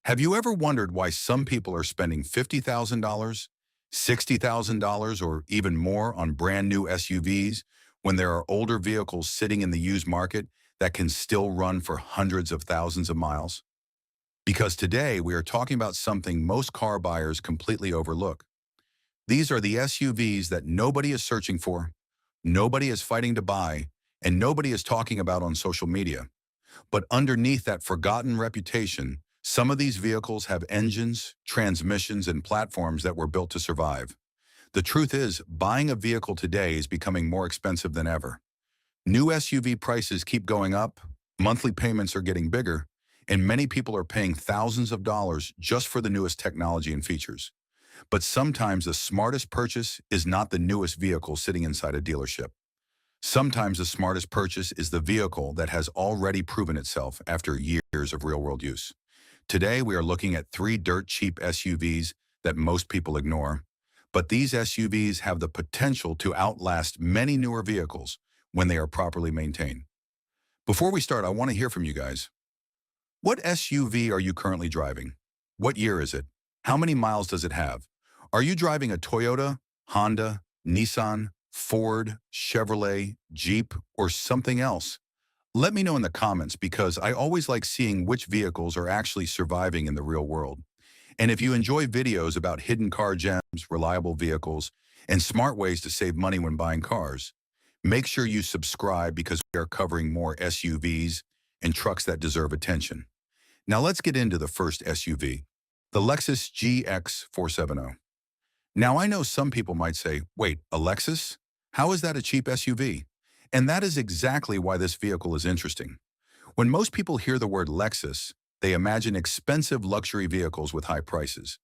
Have you ever wondered why some people are spending $50,000, $60,000, or even more on brand new SUVs when there are older vehicles sitting in the used market that can still run for hundreds of thousands of miles? Because today we are talking about something most car buyers completely overlook. These are the SUVs that nobody is searching for, nobody is fighting to buy, and nobody is talking about on social media. But underneath that forgotten reputation, some of these vehicles have engines, transmissions, and platforms that were built to survive. The truth is, buying a vehicle today is becoming more expensive than ever. New SUV prices keep going up, monthly payments are getting bigger, and many people are paying thousands of dollars just for the newest technology and features. But sometimes the smartest purchase is not the newest vehicle sitting inside a dealership. Sometimes the smartest purchase is the vehicle that has already proven itself after years of real-world use. Today, we are looking at three dirt-cheap SUVs that most people ignore, but these SUVs have the potential to outlast many newer vehicles when they are properly maintained. Before we start, I want to hear from you guys. What SUV are you currently driving? What year is it? How many miles does it have? Are you driving a Toyota, Honda, Nissan, Ford, Chevrolet, Jeep, or something else? Let me know in the comments because I always like seeing which vehicles are actually surviving in the real world. And if you enjoy videos about hidden car gems, reliable vehicles, and smart ways to save money when buying cars, make sure you subscribe because we are covering more SUVs and trucks that deserve attention. Now let's get into the first SUV, the Lexus GX470. Now I know some people might say, wait, a Lexus? How is that a cheap SUV? And that is exactly why this vehicle is interesting. When most people hear the word Lexus, they imagine expensive luxury vehicles with high prices.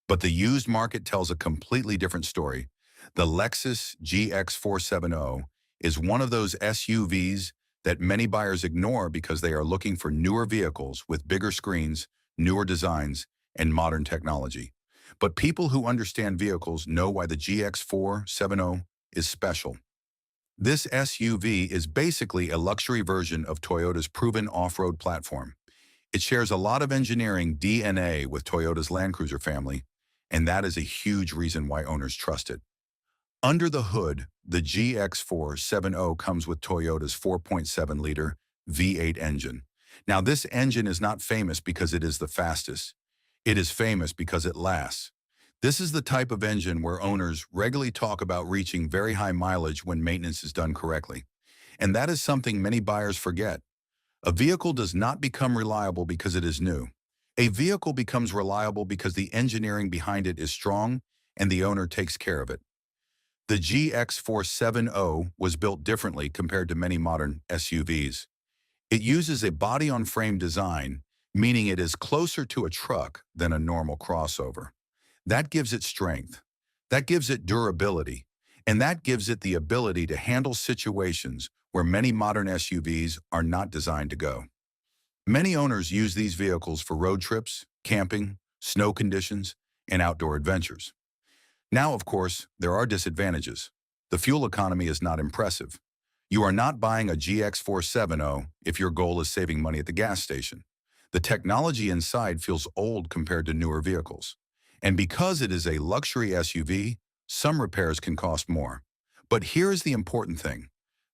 But the used market tells a completely different story. The Lexus GX470 is one of those SUVs that many buyers ignore because they are looking for newer vehicles with bigger screens, newer designs, and modern technology. But people who understand vehicles know why the GX470 is special. This SUV is basically a luxury version of Toyota's proven off-road platform. It shares a lot of engineering DNA with Toyota's Land Cruiser family, and that is a huge reason why owners trust it. Under the hood, the GX470 comes with Toyota's 4.7-liter V8 engine. Now, this engine is not famous because it is the fastest. It is famous because it lasts. This is the type of engine where owners regularly talk about reaching very high mileage when maintenance is done correctly. And that is something many buyers forget. A vehicle does not become reliable because it is new. A vehicle becomes reliable because the engineering behind it is strong and the owner takes care of it. The GX470 was built differently compared to many modern SUVs. It uses a body-on-frame design, meaning it is closer to a truck than a normal crossover. That gives it strength, that gives it durability, and that gives it the ability to handle situations where many modern SUVs are not designed to go. Many owners use these vehicles for road trips, camping, snow conditions, and outdoor adventures. Now, of course, there are disadvantages. The fuel economy is not impressive. You are not buying a GX470 if your goal is saving money at the gas station. The technology inside feels old compared to newer vehicles. And because it is a luxury SUV, some repairs can cost more. But here is the important thing.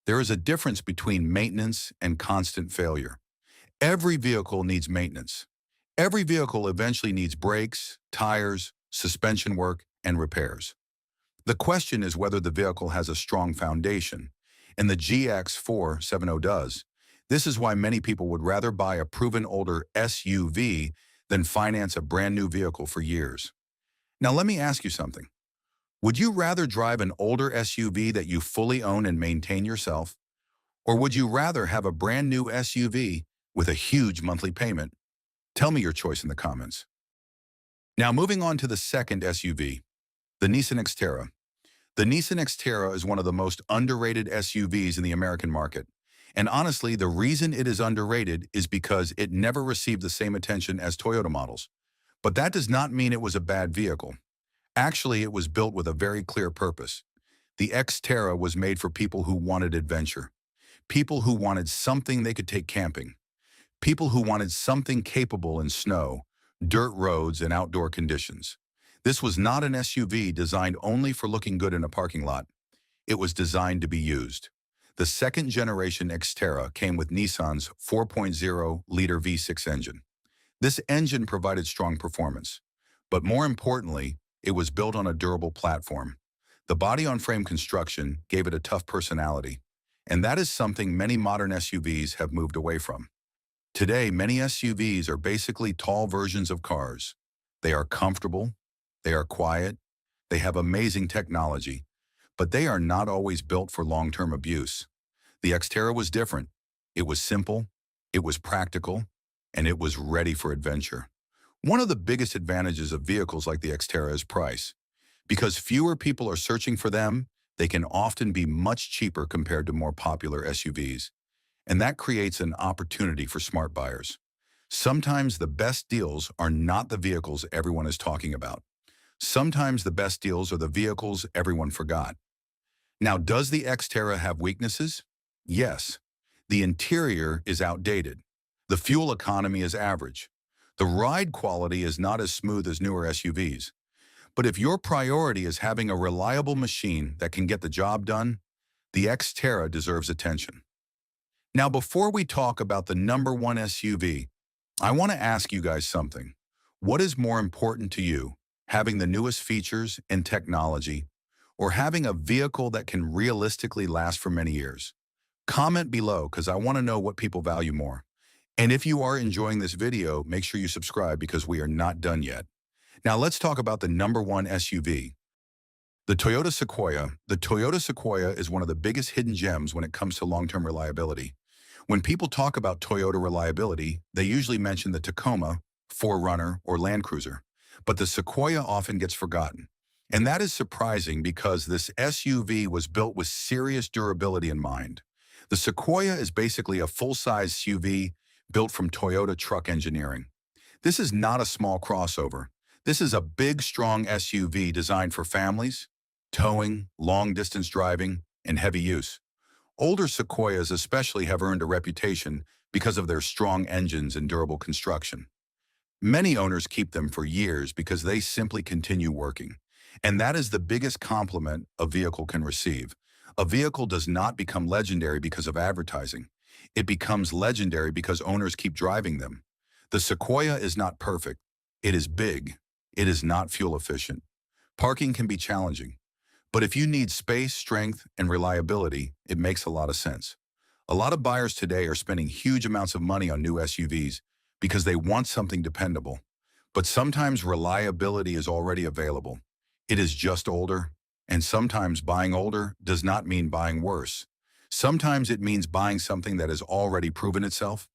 There is a difference between maintenance and constant failure. Every vehicle needs maintenance. Every vehicle eventually needs brakes, tires, suspension work, and repairs. The question is whether the vehicle has a strong foundation, and the GX470 does. This is why many people would rather buy a proven older SUV than finance a brand new vehicle for years. Now let me ask you something. Would you rather drive an older SUV that you fully own and maintain yourself? Or would you rather have a brand new SUV with a huge monthly payment? Tell me your choice in the comments. Now moving on to the second SUV, the Nissan Xterra. The Nissan Xterra is one of the most underrated SUVs in the American market. And honestly, the reason it is underrated is because it never received the same attention as Toyota models. But that does not mean it was a bad vehicle. Actually, it was built with a very clear purpose. The Xterra was made for people who wanted adventure, people who wanted something they could take camping, people who wanted something capable in snow, dirt roads, and outdoor conditions. This was not an SUV designed only for looking good in a parking lot. It was designed to be used. The second generation Xterra came with Nissan's 4.0-liter V6 engine. This engine provided strong performance, but more importantly, it was built on a durable platform. The body-on-frame construction gave it a tough personality, and that is something many modern SUVs have moved away from. Today, many SUVs are basically tall versions of cars. They are comfortable, they are quiet, they have amazing technology, but they are not always built for long-term abuse. The Xterra was different. It was simple, it was practical, and it was ready for adventure. One of the biggest advantages of vehicles like the Xterra is price. Because fewer people are searching for them, they can often be much cheaper compared to more popular SUVs. And that creates an opportunity for smart buyers. Sometimes the best deals are not the vehicles everyone is talking about. Sometimes the best deals are the vehicles everyone forgot. Now, does the Xterra have weaknesses? Yes. The interior is outdated. The fuel economy is average. The ride quality is not as smooth as newer SUVs. But if your priority is having a reliable machine that can get the job done, the Xterra deserves attention. Now, before we talk about the number one SUV, I want to ask you guys something. What is more important to you, having the newest features and technology, or having a vehicle that can realistically last for many years? Comment below because I want to know what people value more. And if you are enjoying this video, make sure you subscribe because we are not done yet. Now let's talk about the number one SUV. The Toyota Sequoia. The Toyota Sequoia is one of the biggest hidden gems when it comes to long-term reliability. When people talk about Toyota reliability, they usually mention the Tacoma, 4Runner, or Land Cruiser. But the Sequoia often gets forgotten. And that is surprising because this SUV was built with serious durability in mind. The Sequoia is basically a full-size SUV built from Toyota truck engineering. This is not a small crossover. This is a big, strong SUV designed for families, towing, long-distance driving, and heavy use. Older Sequoias especially have earned a reputation because of their strong engines and durable construction. Many owners keep them for years because they simply continue working. And that is the biggest compliment a vehicle can receive. A vehicle does not become legendary because of advertising. It becomes legendary because owners keep driving them. The Sequoia is not perfect. It is big. It is not fuel efficient. Parking can be challenging. But if you need space, strength, and reliability, it makes a lot of sense. A lot of buyers today are spending huge amounts of money on new SUVs because they want something dependable. But sometimes reliability is already available. It is just older. And sometimes buying older does not mean buying worse. Sometimes it means buying something that has already proven itself.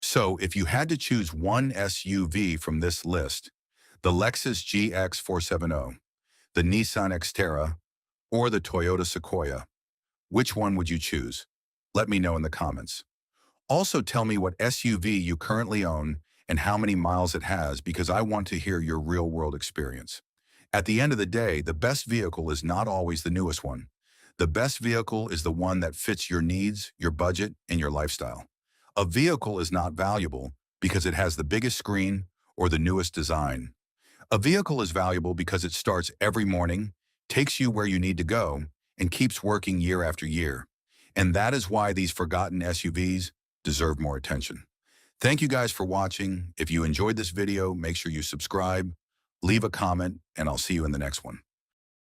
So if you had to choose one SUV from this list, the Lexus GX 470, the Nissan Xterra, or the Toyota Sequoia, which one would you choose? Let me know in the comments. Also tell me what SUV you currently own and how many miles it has because I want to hear your real-world experience. At the end of the day, the best vehicle is not always the newest one. The best vehicle is the one that fits your needs, your budget, and your lifestyle. A vehicle is not valuable because it has the biggest screen or the newest design. A vehicle is valuable because it starts every morning, takes you where you need to go, and keeps working year after year. And that is why these forgotten SUVs deserve more attention. Thank you guys for watching. If you enjoyed this video, make sure you subscribe, leave a comment, and I'll see you in the next one.